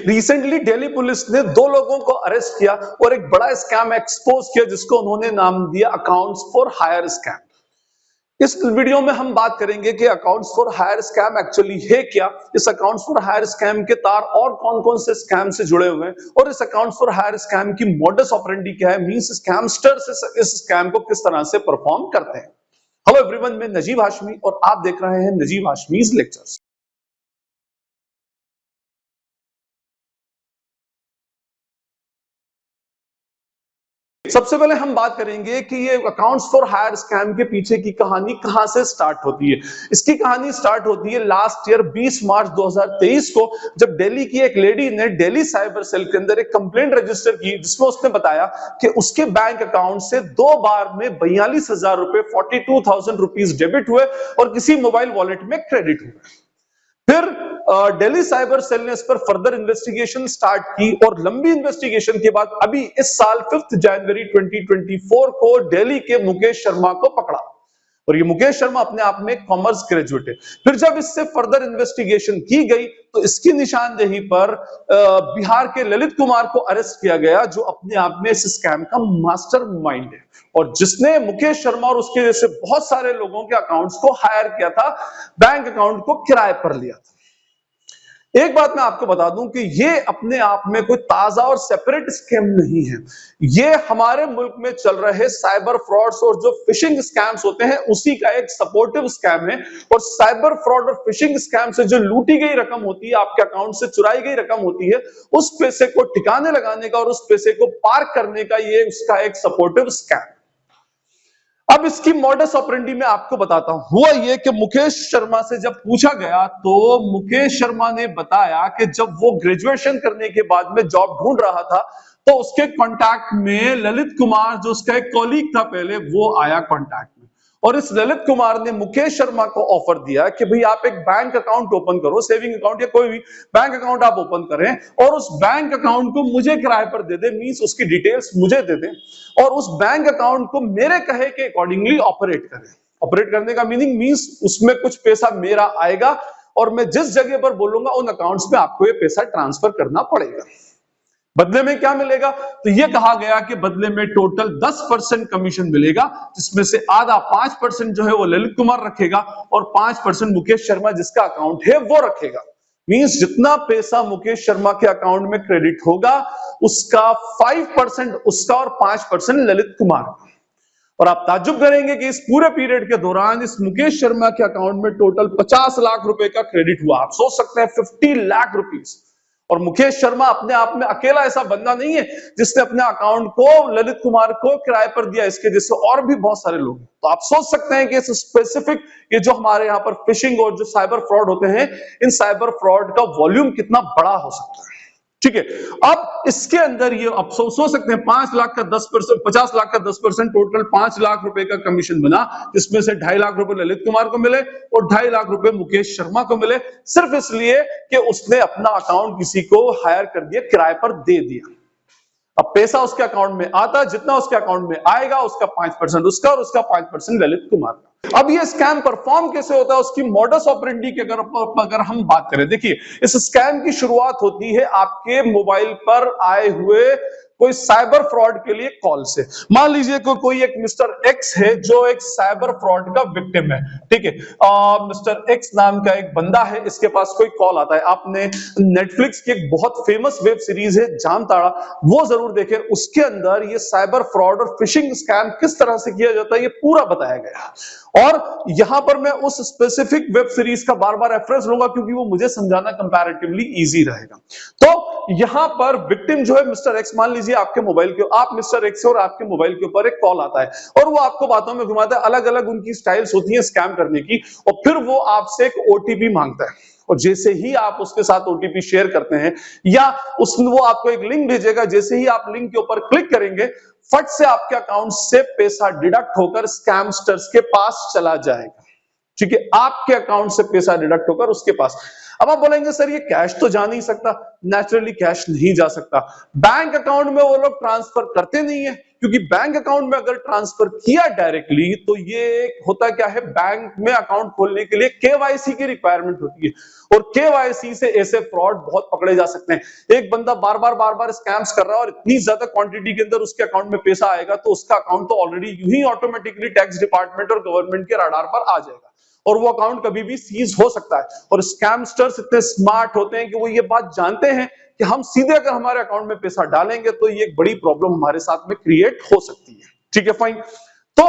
Recently Delhi police ने 2 लोगों को अरेस्ट किया और एक बड़ा स्कैम एक्सपोज किया जिसको उन्होंने नाम दिया अकाउंट्स फॉर हायर स्कैम। इस वीडियो में हम बात करेंगे कि accounts for hire scam actually है क्या, इस अकाउंट्स फॉर हायर स्कैम के तार और कौन-कौन से स्कैम से जुड़े हुए हैं और इस अकाउंट्स फॉर हायर स्कैम की मॉडस ऑपरेंडी क्या है, मींस स्कैमस्टर्स इस स्कैम को किस तरह से परफॉर्म करते हैं। हेलो एवरीवन, मैं नजीब हाशमी और आप देख रहे हैं नजीब हाशमीज लेक्चर्स। सबसे पहले हम बात करेंगे कि ये अकाउंट्स फॉर हायर स्कैम के पीछे की कहानी कहां से स्टार्ट होती है। इसकी कहानी स्टार्ट होती है लास्ट ईयर 20 मार्च 2023 को, जब दिल्ली की एक लेडी ने दिल्ली साइबर सेल के अंदर एक कंप्लेंट रजिस्टर की जिसमें उसने बताया कि उसके बैंक अकाउंट से 2 बार में 42,000 रुपए 42,000 रुपीस डेबिट हुए और किसी मोबाइल वॉलेट में क्रेडिट हुए। फिर दिल्ली साइबर सेल ने इस पर फर्दर इन्वेस्टिगेशन स्टार्ट की और लंबी इन्वेस्टिगेशन के बाद अभी इस साल 5 जनवरी 2024 को दिल्ली के मुकेश शर्मा को पकड़ा और ये मुकेश शर्मा अपने आप में कॉमर्स ग्रेजुएट है। फिर जब इससे फर्दर इन्वेस्टिगेशन की गई तो इसकी निशानदेही पर बिहार के ललित कुमार को अरेस्ट किया गया जो अपने आप में इस स्कैम का मास्टरमाइंड है और जिसने मुकेश शर्मा और उसके जैसे बहुत सारे लोगों के अकाउंट्स को हायर किया था, बैंक अकाउंट को किराए पर लिया था। एक बात मैं आपको बता दूं कि ये अपने आप में कोई ताजा और सेपरेट स्कैम नहीं है, ये हमारे मुल्क में चल रहे साइबर फ्रॉड्स और जो फिशिंग स्कैम्स होते हैं उसी का एक सपोर्टिव स्कैम है। और साइबर फ्रॉड और फिशिंग स्कैम से जो लूटी गई रकम होती है, आपके अकाउंट से चुराई गई रकम होती है, उस पैसे को ठिकाने लगाने का और उस पैसे को पार्क करने का ये उसका एक सपोर्टिव स्कैम। अब इसकी मॉडस ऑपरेंडी में आपको बताता हूं। हुआ ये कि मुकेश शर्मा से जब पूछा गया तो मुकेश शर्मा ने बताया कि जब वो ग्रेजुएशन करने के बाद में जॉब ढूंढ रहा था तो उसके कांटेक्ट में ललित कुमार जो उसका एक कॉलीग था पहले, वो आया कांटेक्ट में और इस ललित कुमार ने मुकेश शर्मा को ऑफर दिया कि भाई आप एक बैंक अकाउंट ओपन करो, सेविंग अकाउंट या कोई भी बैंक अकाउंट आप ओपन करें और उस बैंक अकाउंट को मुझे किराए पर दे दे, मींस उसकी डिटेल्स मुझे दे दे और उस बैंक अकाउंट को मेरे कहे के अकॉर्डिंगली ऑपरेट करें। ऑपरेट करने का मीनिंग मींस उसमें कुछ पैसा मेरा आएगा और मैं जिस जगह पर बोलूंगा उन अकाउंट्स में आपको ये पैसा ट्रांसफर करना पड़ेगा। बदले में क्या मिलेगा? तो यह कहा गया कि बदले में टोटल 10% कमीशन मिलेगा, जिसमें से आधा 5% जो है वो ललित कुमार रखेगा और 5% मुकेश शर्मा जिसका अकाउंट है वो रखेगा। मींस जितना पैसा मुकेश शर्मा के अकाउंट में क्रेडिट होगा उसका 5% उसका और 5% ललित कुमार का। और आप ताज्जुब करेंगे कि इस पूरे पीरियड के दौरान इस मुकेश शर्मा के अकाउंट में टोटल 50 लाख रुपए का क्रेडिट हुआ। आप सोच सकते हैं 50 लाख रुपीस। और मुकेश शर्मा अपने आप में अकेला ऐसा बंदा नहीं है जिसने अपने अकाउंट को ललित कुमार को किराए पर दिया, इसके जैसे और भी बहुत सारे लोग हैं। तो आप सोच सकते हैं कि इस स्पेसिफिक ये जो हमारे यहाँ पर फिशिंग और जो साइबर फ्रॉड होते हैं, इन साइबर फ्रॉड का वॉल्यूम कितना बड़ा हो सकता है। ठीक है, अब इसके अंदर ये आप सोच सकते हैं 5 लाख का 10%, 50 लाख का 10%, टोटल 5 लाख रुपए का कमीशन बना, जिसमें से 2.5 लाख रुपए ललित कुमार को मिले और 2.5 लाख रुपए मुकेश शर्मा को मिले, सिर्फ इसलिए कि उसने अपना अकाउंट किसी को हायर कर दिया, किराए पर दे दिया। अब पैसा उसके अकाउंट में आता, जितना उसके अकाउंट में आएगा उसका 5% उसका और उसका 5% ललित कुमार का। अब ये स्कैम परफॉर्म कैसे होता है, उसकी मॉडस ऑपरेंडी की अगर हम बात करें, देखिए इस स्कैम की शुरुआत होती है आपके मोबाइल पर आए हुए कोई साइबर फ्रॉड के लिए कॉल से। मान लीजिए कोई एक मिस्टर एक्स है जो एक साइबर फ्रॉड का विक्टिम है, ठीक है। मिस्टर एक्स नाम का एक बंदा है, इसके पास कोई कॉल आता है। आपने नेटफ्लिक्स की एक बहुत फेमस वेब सीरीज है जामताड़ा, वो जरूर देखें। उसके अंदर ये साइबर फ्रॉड और फिशिंग स्कैम किस तरह से किया जाता है ये पूरा बताया गया। और यहां पर मैं उस स्पेसिफिक वेब सीरीज का बार बार रेफरेंस लूंगा क्योंकि वो मुझे समझाना कंपैरेटिवली इजी रहेगा। तो यहां पर विक्टिम जो है मिस्टर एक्स, मान लीजिए आपके मोबाइल के, आप मिस्टर एक्स और आपके मोबाइल के ऊपर एक कॉल आता है और वो आपको बातों में घुमाता है, अलग अलग उनकी स्टाइल्स होती हैं स्कैम करने की, और फिर वो आपसे एक ओटीपी मांगता है और जैसे ही आप उसके साथ ओटीपी शेयर करते हैं या वो आपको एक लिंक भेजेगा, जैसे ही आप लिंक के ऊपर क्लिक करेंगे फट से आपके अकाउंट से पैसा डिडक्ट होकर स्कैमस्टर्स के पास चला जाएगा। ठीक है, आपके अकाउंट से पैसा डिडक्ट होकर उसके पास। अब आप बोलेंगे सर ये कैश तो जा नहीं सकता, नेचुरली कैश नहीं जा सकता। बैंक अकाउंट में वो लोग ट्रांसफर करते नहीं है, क्योंकि बैंक अकाउंट में अगर ट्रांसफर किया डायरेक्टली तो ये होता क्या है, बैंक में अकाउंट खोलने के लिए केवाईसी की रिक्वायरमेंट होती है, और केवाईसी से ऐसे फ्रॉड बहुत पकड़े जा सकते हैं। एक बंदा बार बार स्कैम्स कर रहा है और इतनी ज्यादा क्वांटिटी के अंदर उसके अकाउंट में पैसा आएगा तो उसका अकाउंट तो ऑलरेडी यूं ही ऑटोमेटिकली टैक्स डिपार्टमेंट और गवर्नमेंट के रडार पर आ जाएगा, और वो अकाउंट कभी भी सीज हो सकता है। और स्कैमस्टर्स इतने स्मार्ट होते हैं कि वो ये बात जानते हैं कि हम सीधे अगर हमारे अकाउंट में पैसा डालेंगे तो ये एक बड़ी प्रॉब्लम हमारे साथ में क्रिएट हो सकती है। ठीक है, फाइन। तो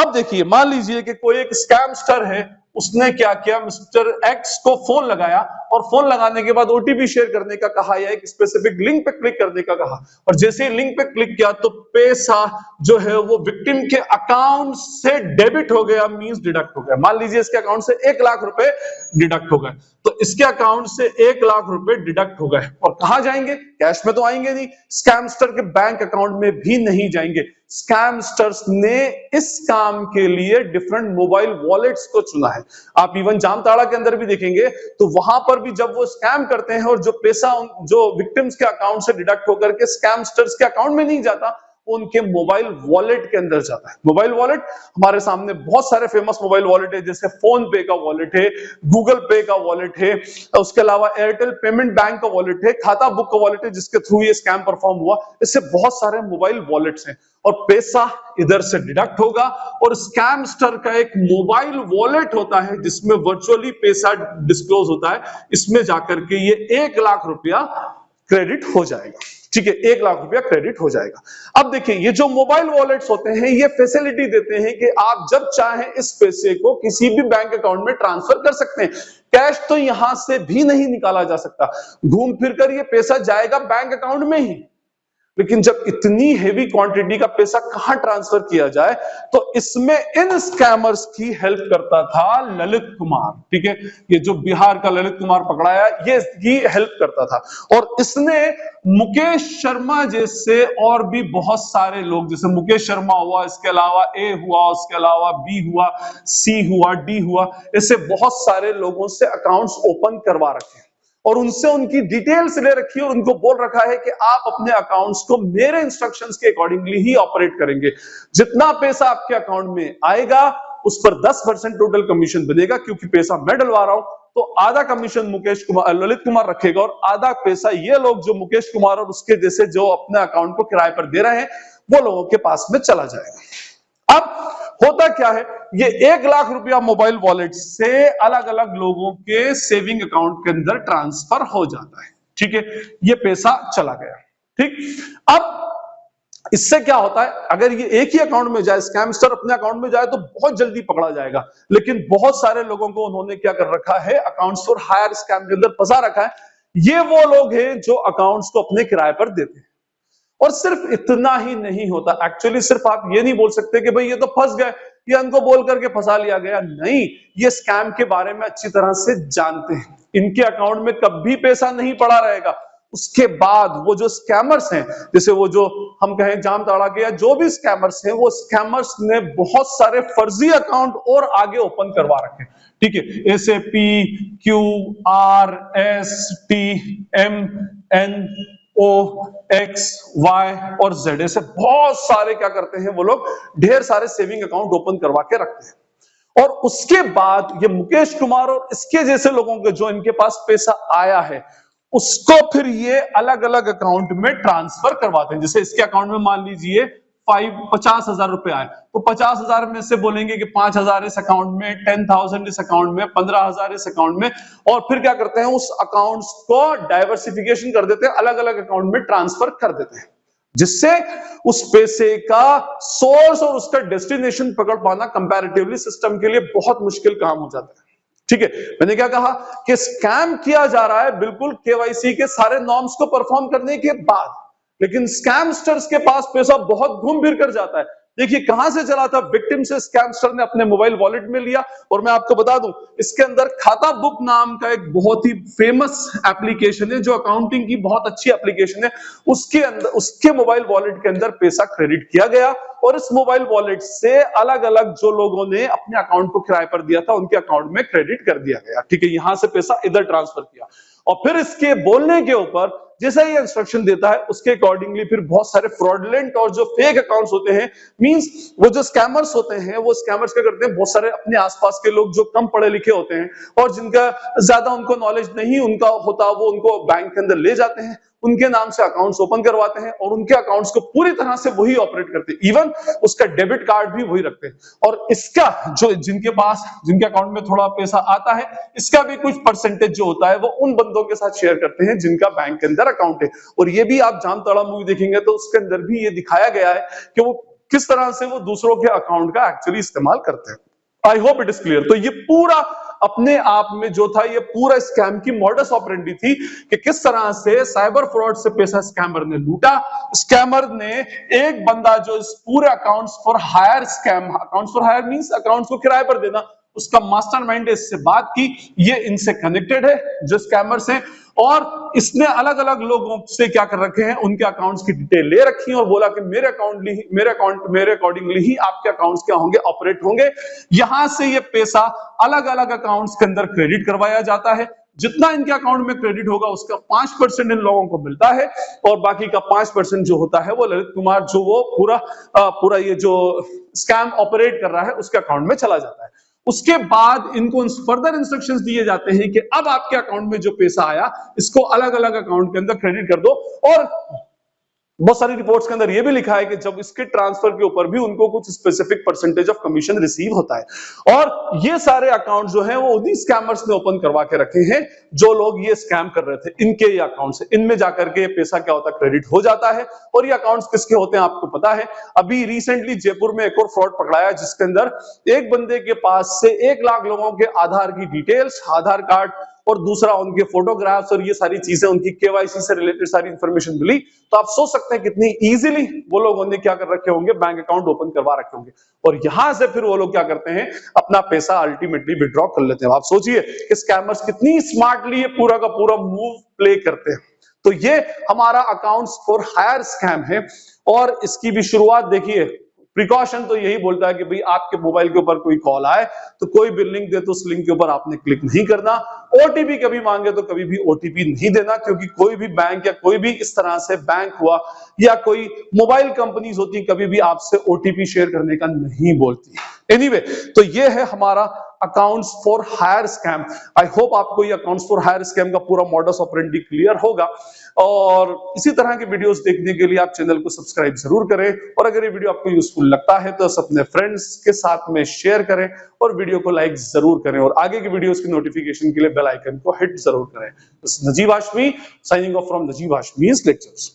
अब देखिए, मान लीजिए कि कोई एक स्कैमस्टर है, उसने क्या किया, मिस्टर एक्स को फोन लगाया और फोन लगाने के बाद ओटीपी शेयर करने का कहा या एक स्पेसिफिक लिंक पे क्लिक करने का कहा, और जैसे ही लिंक पे क्लिक किया तो पैसा जो है वो विक्टिम के अकाउंट से डेबिट हो गया, मींस डिडक्ट हो गया। मान लीजिए इसके अकाउंट से 1 लाख रुपए डिडक्ट हो गए, तो इसके अकाउंट से 1 लाख रुपए डिडक्ट हो गए, और कहां जाएंगे, कैश में तो आएंगे नहीं, स्कैमस्टर के बैंक अकाउंट में भी नहीं जाएंगे। स्कैमस्टर्स ने इस काम के लिए डिफरेंट मोबाइल वॉलेट्स को चुना है। आप इवन जामताड़ा के अंदर भी देखेंगे तो वहां पर भी जब वो स्कैम करते हैं और जो पैसा जो विक्टिम्स के अकाउंट से डिडक्ट होकर के स्कैमस्टर्स के अकाउंट में नहीं जाता, उनके मोबाइल वॉलेट के अंदर जाता है। मोबाइल वॉलेट हमारे सामने बहुत सारे फेमस मोबाइल वॉलेट है, जैसे फोन पे का वॉलेट है, गूगल पे का वॉलेट है, उसके अलावा एयरटेल पेमेंट बैंक का वॉलेट है, खाता बुक का वॉलेट है जिसके थ्रू ये स्कैम परफॉर्म हुआ। इससे बहुत सारे मोबाइल वॉलेट्स हैं, और पैसा इधर से डिडक्ट होगा, और स्कैमस्टर का एक मोबाइल वॉलेट होता है जिसमें वर्चुअली पैसा डिस्क्लोज होता है, इसमें जाकर के ये 1 लाख रुपया क्रेडिट हो जाएगा। ठीक है, 1 लाख रुपया क्रेडिट हो जाएगा। अब देखिए, ये जो मोबाइल वॉलेट्स होते हैं ये फैसिलिटी देते हैं कि आप जब चाहें इस पैसे को किसी भी बैंक अकाउंट में ट्रांसफर कर सकते हैं। कैश तो यहां से भी नहीं निकाला जा सकता, घूम फिर कर ये पैसा जाएगा बैंक अकाउंट में ही। लेकिन जब इतनी हेवी क्वांटिटी का पैसा कहां ट्रांसफर किया जाए, तो इसमें इन स्कैमर्स की हेल्प करता था ललित कुमार। ठीक है, ये जो बिहार का ललित कुमार पकड़ाया, ये इसकी हेल्प करता था, और इसने मुकेश शर्मा जैसे और भी बहुत सारे लोग, जैसे मुकेश शर्मा हुआ, इसके अलावा ए हुआ, उसके अलावा बी हुआ, सी हुआ, डी हुआ, ऐसे बहुत सारे लोगों से अकाउंट्स ओपन करवा रखे हैं, और उनसे उनकी डिटेल्स ले रखी है, और उनको बोल रखा है कि आप अपने अकाउंट्स को मेरे इंस्ट्रक्शंस के अकॉर्डिंगली ही ऑपरेट करेंगे। जितना पैसा आपके अकाउंट में आएगा उस पर 10% टोटल कमीशन बनेगा, क्योंकि पैसा मैं डलवा रहा हूं तो आधा कमीशन मुकेश कुमार ललित कुमार रखेगा, और आधा पैसा ये लोग जो मुकेश कुमार और उसके जैसे जो अपने अकाउंट को किराए पर दे रहे हैं वो लोगों के पास में चला जाएगा। अब होता क्या है, ये 1 लाख रुपया मोबाइल वॉलेट से अलग अलग लोगों के सेविंग अकाउंट के अंदर ट्रांसफर हो जाता है। ठीक है, ये पैसा चला गया। ठीक, अब इससे क्या होता है, अगर ये एक ही अकाउंट में जाए, स्कैमस्टर अपने अकाउंट में जाए तो बहुत जल्दी पकड़ा जाएगा, लेकिन बहुत सारे लोगों को उन्होंने क्या कर रखा है, अकाउंट्स फॉर हायर स्कैम के अंदर फंसा रखा है। ये वो लोग हैं जो अकाउंट्स को अपने किराए पर देते हैं। और सिर्फ इतना ही नहीं होता, एक्चुअली सिर्फ आप ये नहीं बोल सकते कि भाई ये तो फंस गए, ये इनको बोल करके फंसा लिया गया, नहीं, ये स्कैम के बारे में अच्छी तरह से जानते हैं। इनके अकाउंट में कभी पैसा नहीं पड़ा रहेगा। उसके बाद वो जो स्कैमर्स हैं, जैसे वो जो हम कहें जामताड़ा के या जो भी स्कैमर्स हैं, वो स्कैमर्स ने बहुत सारे फर्जी अकाउंट और आगे ओपन करवा रखे। ठीक है, SAPQRSTMNO, XY और Z, ऐसे बहुत सारे क्या करते हैं वो लोग, ढेर सारे सेविंग अकाउंट ओपन करवा के रखते हैं। और उसके बाद ये मुकेश कुमार और इसके जैसे लोगों के जो इनके पास पैसा आया है उसको फिर ये अलग अलग अकाउंट में ट्रांसफर करवाते हैं। जैसे इसके अकाउंट में मान लीजिए 50,000 रुपए आए, तो 50,000 में से बोलेंगे कि 5,000 इस अकाउंट में, 10,000 इस अकाउंट में, 15,000 इस अकाउंट में, और फिर क्या करते हैं, उस अकाउंट्स को डाइवर्सिफिकेशन कर देते हैं, अलग अलग अकाउंट में ट्रांसफर कर देते हैं, जिससे उस पैसे का सोर्स और उसका डेस्टिनेशन पकड़ पाना कंपैरेटिवली सिस्टम के लिए बहुत मुश्किल काम हो जाता है। ठीक है, मैंने क्या कहा कि स्कैम किया जा रहा है बिल्कुल केवाईसी के सारे नॉर्म्स को परफॉर्म करने के बाद, लेकिन स्कैमस्टर्स के पास पैसा बहुत घूम फिर कर जाता है, देखिए कहां से चला था, विक्टिम से स्कैमस्टर ने अपने मोबाइल वॉलेट में लिया। और मैं आपको बता दूं, इसके अंदर खाता बुक नाम का एक बहुत ही फेमस एप्लीकेशन है, जो अकाउंटिंग की बहुत अच्छी एप्लीकेशन है। उसके अंदर, उसके मोबाइल वॉलेट के अंदर पैसा क्रेडिट किया गया और इस मोबाइल वॉलेट से अलग अलग जो लोगों ने अपने अकाउंट को किराए पर दिया था, उनके अकाउंट में क्रेडिट कर दिया गया। ठीक है, यहां से पैसा इधर ट्रांसफर किया और फिर इसके बोलने के ऊपर जैसा ये इंस्ट्रक्शन देता है, उसके अकॉर्डिंगली फिर बहुत सारे फ्रॉडलेंट और जो फेक अकाउंट्स होते हैं, मींस वो जो स्कैमर्स होते हैं, वो स्कैमर्स क्या करते हैं, बहुत सारे अपने आसपास के लोग जो कम पढ़े लिखे होते हैं और जिनका ज्यादा उनको नॉलेज नहीं उनका होता, वो उनको बैंक के अंदर ले जाते हैं, उनके नाम से अकाउंट्स ओपन करवाते हैं और उनके अकाउंट्स को पूरी तरह से वही ऑपरेट करते हैं, इवन उसका डेबिट कार्ड भी वही रखते हैं। और इसका जो जिनके पास, जिनके अकाउंट में थोड़ा पैसा आता है, इसका भी कुछ परसेंटेज जो होता है वो उन बंदों के साथ शेयर करते हैं जिनका बैंक के अंदर अकाउंट है। और ये भी आप जामताड़ा मूवी देखेंगे तो उसके अंदर भी ये दिखाया गया है कि वो किस तरह से वो दूसरों के अकाउंट का एक्चुअली इस्तेमाल करते हैं। I hope it is clear. तो ये पूरा अपने आप में जो था, ये पूरा स्कैम की मॉडस ऑपरेंडी थी कि किस तरह से साइबर फ्रॉड से पैसा स्कैमर ने लूटा। स्कैमर ने एक बंदा जो इस पूरे accounts for hire scam, accounts for hire means accounts को किराए पर देना, उसका मास्टरमाइंड है, इससे बात की, ये इनसे कनेक्टेड है जो स्कैमर्स हैं, और इसने अलग अलग लोगों से क्या कर रखे हैं, उनके अकाउंट्स की डिटेल ले रखी है और बोला कि मेरे अकॉर्डिंगली ही आपके अकाउंट्स क्या होंगे, ऑपरेट होंगे। यहां से ये पैसा अलग अलग अकाउंट्स के अंदर क्रेडिट करवाया जाता है। जितना इनके अकाउंट में क्रेडिट होगा उसका 5% इन लोगों को मिलता है और बाकी का 5% जो होता है वो ललित कुमार, जो वो पूरा ये जो स्कैम ऑपरेट कर रहा है, उसके अकाउंट में चला जाता है। उसके बाद इनको फर्दर इंस्ट्रक्शंस दिए जाते हैं कि अब आपके अकाउंट में जो पैसा आया, इसको अलग अलग अकाउंट के अंदर क्रेडिट कर दो। और बहुत सारी रिपोर्ट्स के अंदर यह भी लिखा है कि जब इसके ट्रांसफर के ऊपर भी उनको कुछ specific percentage of commission receive होता है। और ये सारे अकाउंट जो हैं वो उन्हीं स्कैमर्स ने ओपन करवा के रखे हैं जो लोग ये स्कैम कर रहे थे। इनके ये अकाउंट से, इनमें जाकर के पैसा क्या होता है, क्रेडिट हो जाता है। और ये अकाउंट्स किसके होते हैं आपको पता है। अभी रिसेंटली जयपुर में एक और फ्रॉड पकड़ाया जिसके अंदर एक बंदे के पास से 1 लाख लोगों के आधार की डिटेल्स, आधार कार्ड और दूसरा उनके फोटोग्राफ्स और ये सारी चीजें, उनकी केवाईसी से रिलेटेड सारी इंफॉर्मेशन मिली। तो आप सोच सकते हैं कितनी इजीली वो लोगों ने क्या कर रखे होंगे, बैंक अकाउंट ओपन करवा रखे होंगे। और यहां से फिर वो लोग क्या करते हैं, अपना पैसा अल्टीमेटली विड्रॉ कर लेते हैं। आप सोचिए कि स्कैमर्स कितनी स्मार्टली ये पूरा का पूरा मूव प्ले करते हैं। तो ये हमारा अकाउंट्स फॉर हायर स्कैम है और इसकी भी शुरुआत देखिए, प्रिकॉशन तो यही बोलता है कि भाई आपके मोबाइल के ऊपर कोई कॉल आए तो कोई भी लिंक दे तो उस लिंक के ऊपर आपने क्लिक नहीं करना। ओटीपी कभी मांगे तो कभी भी ओटीपी नहीं देना, क्योंकि कोई भी बैंक या कोई भी इस तरह से बैंक हुआ या कोई मोबाइल कंपनीज होती कभी भी आपसे ओटीपी शेयर करने का नहीं बोलती। एनीवे, तो ये है हमारा accounts for hire scam. I hope आपको ये अकाउंट्स फॉर हायर स्कैम का पूरा मॉडस ऑपरेंडी क्लियर होगा। और इसी तरह के वीडियोस देखने के लिए आप चैनल को सब्सक्राइब जरूर करें और अगर ये वीडियो आपको यूजफुल लगता है तो अपने फ्रेंड्स के साथ में शेयर करें और वीडियो को लाइक जरूर करें और आगे की वीडियोस की नोटिफिकेशन के लिए बेल आइकन को हिट जरूर करें। Najeeb Hashmi signing off from Najeeb Hashmi's lectures.